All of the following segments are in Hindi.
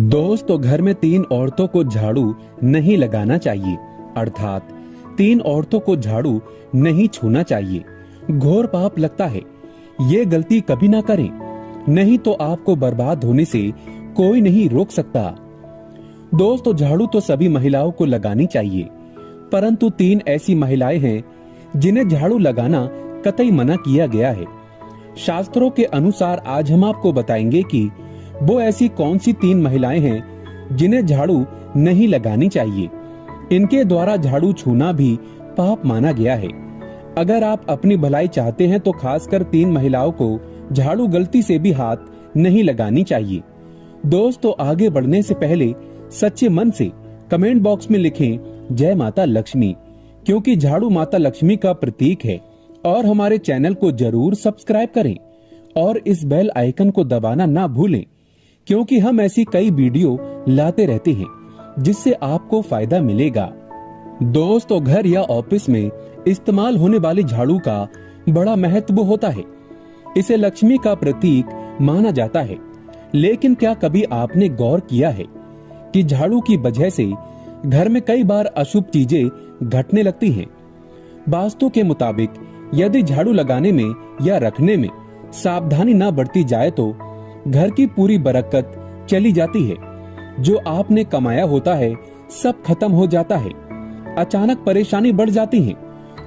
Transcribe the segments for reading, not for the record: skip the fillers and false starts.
दोस्तों, घर में 3 औरतों को झाड़ू नहीं लगाना चाहिए, अर्थात 3 औरतों को झाड़ू नहीं छूना चाहिए। घोर पाप लगता है। ये गलती कभी ना करें, नहीं तो आपको बर्बाद होने से कोई नहीं रोक सकता। दोस्तों, झाड़ू तो सभी महिलाओं को लगानी चाहिए, परंतु 3 ऐसी महिलाएं हैं जिन्हें झाड़ू लगाना कतई मना किया गया है। शास्त्रों के अनुसार आज हम आपको बताएंगे कि वो ऐसी कौन सी 3 महिलाएं हैं जिन्हें झाड़ू नहीं लगानी चाहिए। इनके द्वारा झाड़ू छूना भी पाप माना गया है। अगर आप अपनी भलाई चाहते हैं तो खासकर 3 महिलाओं को झाड़ू गलती से भी हाथ नहीं लगानी चाहिए। दोस्तों, आगे बढ़ने से पहले सच्चे मन से कमेंट बॉक्स में लिखें जय माता लक्ष्मी, क्योंकि झाड़ू माता लक्ष्मी का प्रतीक है। और हमारे चैनल को जरूर सब्सक्राइब करें और इस बेल आइकन को दबाना ना भूलें, क्योंकि हम ऐसी कई वीडियो लाते रहते हैं जिससे आपको फायदा मिलेगा। दोस्तों, घर या ऑफिस में इस्तेमाल होने वाली झाड़ू का बड़ा महत्व होता है। इसे लक्ष्मी का प्रतीक माना जाता है। लेकिन क्या कभी आपने गौर किया है कि झाड़ू की वजह से घर में कई बार अशुभ चीजें घटने लगती हैं। वास्तु के मुताबिक यदि झाड़ू लगाने में या रखने में सावधानी न बरती जाए तो घर की पूरी बरकत चली जाती है। जो आपने कमाया होता है सब खत्म हो जाता है। अचानक परेशानी बढ़ जाती है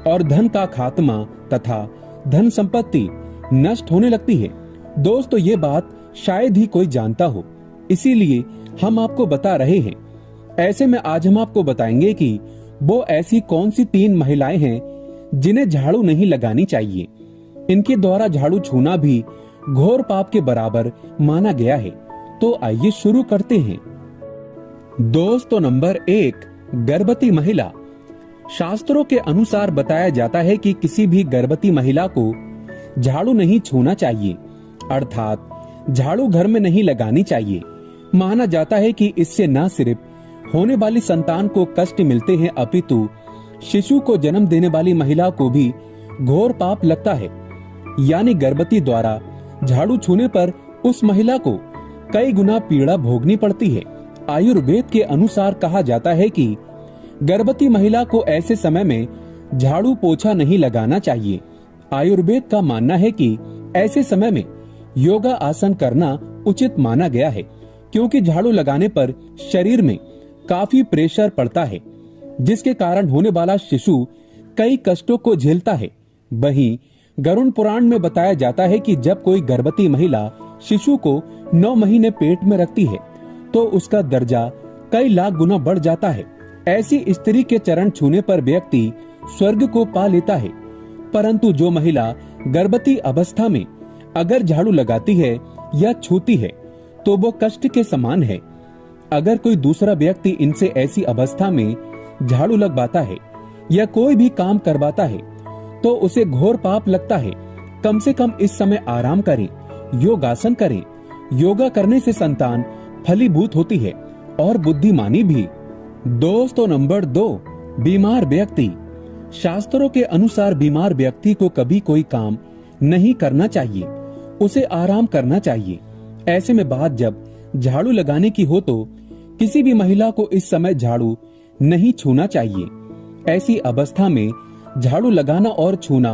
और धन का खात्मा तथा धन संपत्ति नष्ट होने लगती है। दोस्तों, ये बात शायद ही कोई जानता हो, इसीलिए हम आपको बता रहे हैं। ऐसे में आज हम आपको बताएंगे कि वो ऐसी कौन सी 3 महिलाएं हैं जिन्हें झाड़ू नहीं लगानी चाहिए। इनके द्वारा झाड़ू छूना भी घोर पाप के बराबर माना गया है। तो आइए शुरू करते हैं। दोस्तों, नंबर 1, गर्भवती महिला। शास्त्रों के अनुसार बताया जाता है कि किसी भी गर्भवती महिला को झाड़ू नहीं छूना चाहिए, अर्थात झाड़ू घर में नहीं लगानी चाहिए। माना जाता है कि इससे न सिर्फ होने वाली संतान को कष्ट मिलते हैं, अपितु शिशु को जन्म देने वाली महिला को भी घोर पाप लगता है। यानी गर्भवती द्वारा झाड़ू छूने पर उस महिला को कई गुना पीड़ा भोगनी पड़ती है। आयुर्वेद के अनुसार कहा जाता है कि गर्भवती महिला को ऐसे समय में झाड़ू पोछा नहीं लगाना चाहिए। आयुर्वेद का मानना है कि ऐसे समय में योगा आसन करना उचित माना गया है, क्योंकि झाड़ू लगाने पर शरीर में काफी प्रेशर पड़ता है, जिसके कारण होने वाला शिशु कई कष्टों को झेलता है। वहीं गरुड़ पुराण में बताया जाता है कि जब कोई गर्भवती महिला शिशु को 9 महीने पेट में रखती है तो उसका दर्जा कई लाख गुना बढ़ जाता है। ऐसी स्त्री के चरण छूने पर व्यक्ति स्वर्ग को पा लेता है। परंतु जो महिला गर्भवती अवस्था में अगर झाड़ू लगाती है या छूती है तो वो कष्ट के समान है। अगर कोई दूसरा व्यक्ति इनसे ऐसी अवस्था में झाड़ू लगवाता है या कोई भी काम करवाता है तो उसे घोर पाप लगता है। कम से कम इस समय आराम करें, योगासन करें। योगा करने से संतान फलीभूत होती है और बुद्धिमानी भी। दोस्तों, नंबर 2, बीमार व्यक्ति। शास्त्रों के अनुसार बीमार व्यक्ति को कभी कोई काम नहीं करना चाहिए, उसे आराम करना चाहिए। ऐसे में बात जब झाड़ू लगाने की हो तो किसी भी महिला को इस समय झाड़ू नहीं छूना चाहिए। ऐसी अवस्था में झाड़ू लगाना और छूना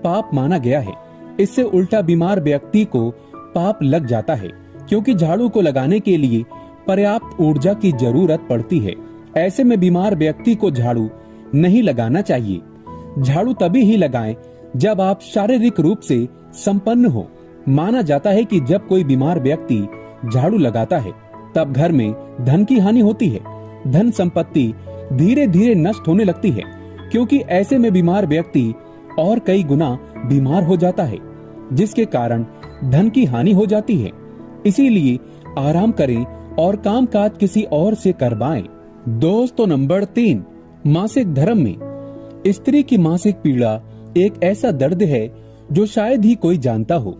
पाप माना गया है। इससे उल्टा बीमार व्यक्ति को पाप लग जाता है, क्योंकि झाड़ू को लगाने के लिए पर्याप्त ऊर्जा की जरूरत पड़ती है। ऐसे में बीमार व्यक्ति को झाड़ू नहीं लगाना चाहिए। झाड़ू तभी ही लगाएं जब आप शारीरिक रूप से संपन्न हो। माना जाता है कि जब कोई बीमार व्यक्ति झाड़ू लगाता है तब घर में धन की हानि होती है। धन संपत्ति धीरे धीरे नष्ट होने लगती है, क्योंकि ऐसे में बीमार व्यक्ति और कई गुना बीमार हो जाता है, जिसके कारण धन की हानि हो जाती है। इसीलिए आराम करें और कामकाज किसी और से करवाएं। दोस्तों, नंबर 3, मासिक धर्म में। स्त्री की मासिक पीड़ा एक ऐसा दर्द है जो शायद ही कोई जानता हो।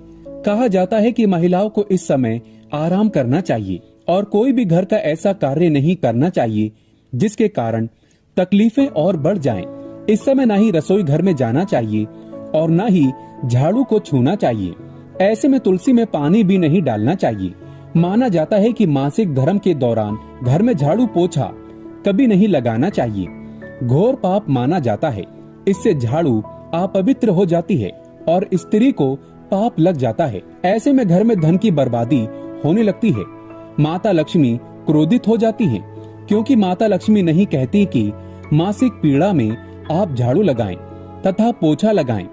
कहा जाता है कि महिलाओं को इस समय आराम करना चाहिए और कोई भी घर का ऐसा कार्य नहीं करना चाहिए जिसके कारण तकलीफें और बढ़ जाएं। इस समय ना ही रसोई घर में जाना चाहिए और ना ही झाड़ू को छूना चाहिए। ऐसे में तुलसी में पानी भी नहीं डालना चाहिए, माना जाता है कि मासिक धर्म के दौरान घर में झाड़ू पोछा कभी नहीं लगाना चाहिए। घोर पाप माना जाता है। इससे झाड़ू अपवित्र हो जाती है और स्त्री को पाप लग जाता है। ऐसे में घर में धन की बर्बादी होने लगती है। माता लक्ष्मी क्रोधित हो जाती हैं, क्योंकि माता लक्ष्मी नहीं कहती कि मासिक पीड़ा में आप झाड़ू लगाएं तथा पोछा लगाएं,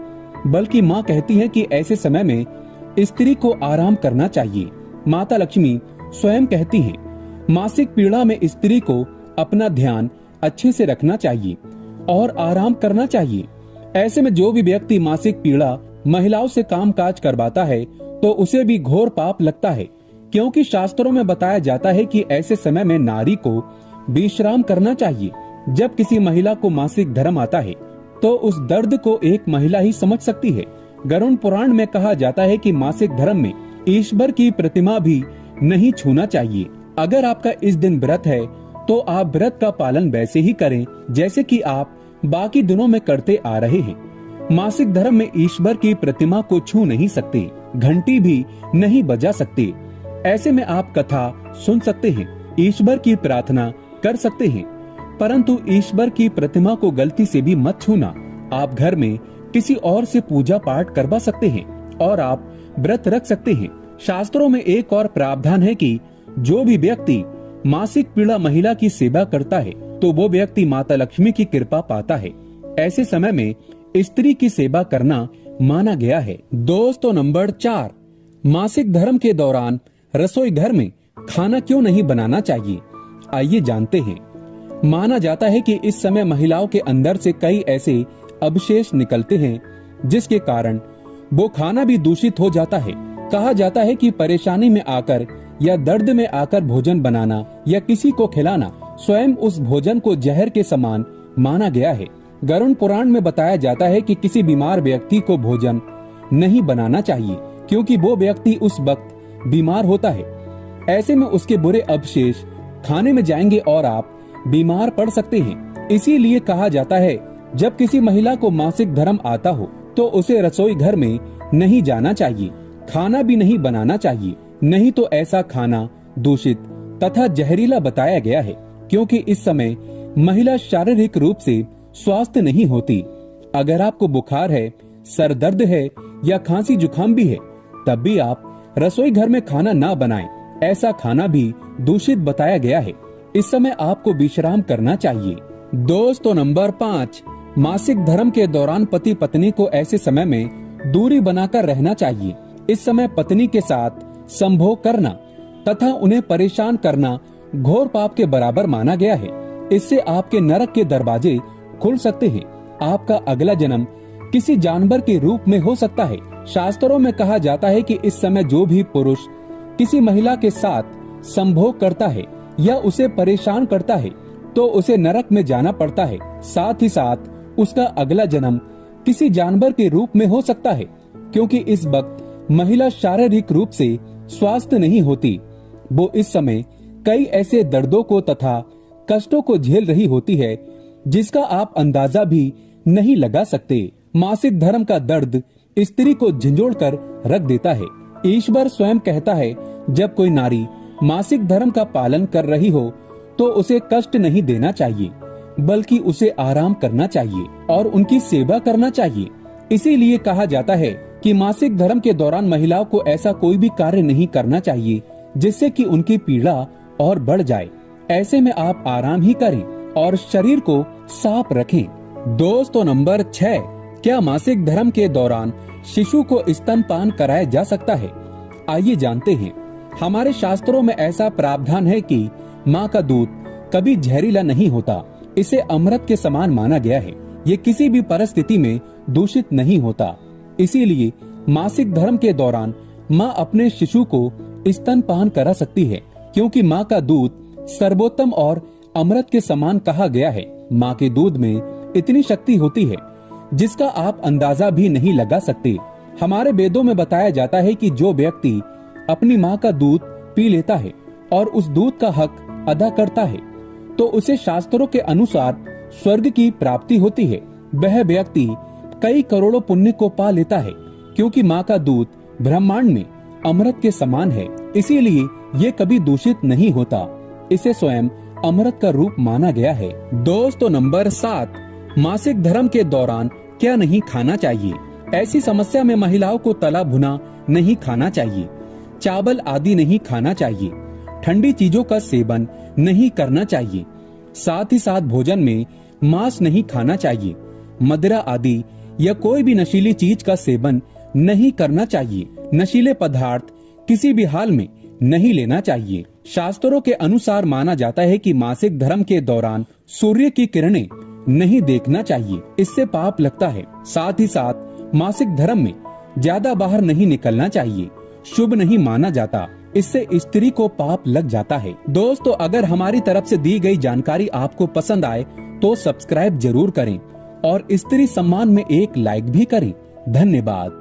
बल्कि माँ कहती है कि ऐसे समय में स्त्री को आराम करना चाहिए। माता लक्ष्मी स्वयं कहती हैं, मासिक पीड़ा में स्त्री को अपना ध्यान अच्छे से रखना चाहिए और आराम करना चाहिए। ऐसे में जो भी व्यक्ति मासिक पीड़ा महिलाओं से काम काज करवाता है तो उसे भी घोर पाप लगता है, क्योंकि शास्त्रों में बताया जाता है कि ऐसे समय में नारी को विश्राम करना चाहिए। जब किसी महिला को मासिक धर्म आता है तो उस दर्द को एक महिला ही समझ सकती है। गरुड़ पुराण में कहा जाता है कि मासिक धर्म में ईश्वर की प्रतिमा भी नहीं छूना चाहिए। अगर आपका इस दिन व्रत है तो आप व्रत का पालन वैसे ही करें जैसे कि आप बाकी दिनों में करते आ रहे हैं। मासिक धर्म में ईश्वर की प्रतिमा को छू नहीं सकते, घंटी भी नहीं बजा सकते। ऐसे में आप कथा सुन सकते हैं, ईश्वर की प्रार्थना कर सकते हैं, परंतु ईश्वर की प्रतिमा को गलती से भी मत छूना। आप घर में किसी और से पूजा पाठ करवा सकते हैं और आप व्रत रख सकते हैं। शास्त्रों में एक और प्रावधान है कि जो भी व्यक्ति मासिक पीड़ा महिला की सेवा करता है तो वो व्यक्ति माता लक्ष्मी की कृपा पाता है। ऐसे समय में स्त्री की सेवा करना माना गया है। दोस्तों, नंबर 4, मासिक धर्म के दौरान रसोई घर में खाना क्यों नहीं बनाना चाहिए, आइए जानते हैं। माना जाता है कि इस समय महिलाओं के अंदर से कई ऐसे अवशेष निकलते हैं जिसके कारण वो खाना भी दूषित हो जाता है। कहा जाता है कि परेशानी में आकर या दर्द में आकर भोजन बनाना या किसी को खिलाना स्वयं उस भोजन को जहर के समान माना गया है। गरुड़ पुराण में बताया जाता है कि किसी बीमार व्यक्ति को भोजन नहीं बनाना चाहिए, क्योंकि वो व्यक्ति उस वक्त बीमार होता है। ऐसे में उसके बुरे अवशेष खाने में जाएंगे और आप बीमार पड़ सकते हैं। इसीलिए कहा जाता है जब किसी महिला को मासिक धर्म आता हो तो उसे रसोई घर में नहीं जाना चाहिए, खाना भी नहीं बनाना चाहिए, नहीं तो ऐसा खाना दूषित तथा जहरीला बताया गया है, क्योंकि इस समय महिला शारीरिक रूप से स्वस्थ नहीं होती। अगर आपको बुखार है, सर दर्द है या खांसी जुकाम भी है, तब भी आप रसोई घर में खाना ना बनाएं। ऐसा खाना भी दूषित बताया गया है। इस समय आपको विश्राम करना चाहिए। दोस्तों, नंबर 5, मासिक धर्म के दौरान पति पत्नी को ऐसे समय में दूरी बनाकर रहना चाहिए। इस समय पत्नी के साथ संभोग करना तथा उन्हें परेशान करना घोर पाप के बराबर माना गया है। इससे आपके नरक के दरवाजे खुल सकते हैं। आपका अगला जन्म किसी जानवर के रूप में हो सकता है। शास्त्रों में कहा जाता है कि इस समय जो भी पुरुष किसी महिला के साथ संभोग करता है या उसे परेशान करता है तो उसे नरक में जाना पड़ता है। साथ ही साथ उसका अगला जन्म किसी जानवर के रूप में हो सकता है, क्योंकि इस वक्त महिला शारीरिक रूप से स्वस्थ नहीं होती। वो इस समय कई ऐसे दर्दों को तथा कष्टों को झेल रही होती है जिसका आप अंदाजा भी नहीं लगा सकते। मासिक धर्म का दर्द स्त्री को झंझोड़ कर रख देता है। ईश्वर स्वयं कहता है जब कोई नारी मासिक धर्म का पालन कर रही हो तो उसे कष्ट नहीं देना चाहिए, बल्कि उसे आराम करना चाहिए और उनकी सेवा करना चाहिए। इसीलिए कहा जाता है कि मासिक धर्म के दौरान महिलाओं को ऐसा कोई भी कार्य नहीं करना चाहिए जिससे कि उनकी पीड़ा और बढ़ जाए। ऐसे में आप आराम ही करें और शरीर को साफ रखें। दोस्तों, नंबर 6, क्या मासिक धर्म के दौरान शिशु को स्तनपान कराया जा सकता है, आइए जानते हैं। हमारे शास्त्रों में ऐसा प्रावधान है कि माँ का दूध कभी जहरीला नहीं होता। इसे अमृत के समान माना गया है। ये किसी भी परिस्थिति में दूषित नहीं होता। इसीलिए मासिक धर्म के दौरान माँ अपने शिशु को स्तनपान करा सकती है, क्योंकि माँ का दूध सर्वोत्तम और अमृत के समान कहा गया है। माँ के दूध में इतनी शक्ति होती है जिसका आप अंदाजा भी नहीं लगा सकते। हमारे वेदों में बताया जाता है कि जो व्यक्ति अपनी माँ का दूध पी लेता है और उस दूध का हक अदा करता है तो उसे शास्त्रों के अनुसार स्वर्ग की प्राप्ति होती है। वह व्यक्ति कई करोड़ों पुण्य को पा लेता है, क्योंकि माँ का दूध ब्रह्मांड में अमृत के समान है। इसीलिए ये कभी दूषित नहीं होता। इसे स्वयं अमृत का रूप माना गया है। दोस्तों नंबर 7, मासिक धर्म के दौरान क्या नहीं खाना चाहिए। ऐसी समस्या में महिलाओं को तला भुना नहीं खाना चाहिए, चावल आदि नहीं खाना चाहिए, ठंडी चीजों का सेवन नहीं करना चाहिए। साथ ही साथ भोजन में मांस नहीं खाना चाहिए, मदिरा आदि या कोई भी नशीली चीज का सेवन नहीं करना चाहिए। नशीले पदार्थ किसी भी हाल में नहीं लेना चाहिए। शास्त्रों के अनुसार माना जाता है कि मासिक धर्म के दौरान सूर्य की किरणें नहीं देखना चाहिए, इससे पाप लगता है। साथ ही साथ मासिक धर्म में ज्यादा बाहर नहीं निकलना चाहिए, शुभ नहीं माना जाता, इससे स्त्री को पाप लग जाता है। दोस्तों अगर हमारी तरफ से दी गई जानकारी आपको पसंद आए तो सब्सक्राइब जरूर करें और स्त्री सम्मान में एक लाइक भी करें। धन्यवाद।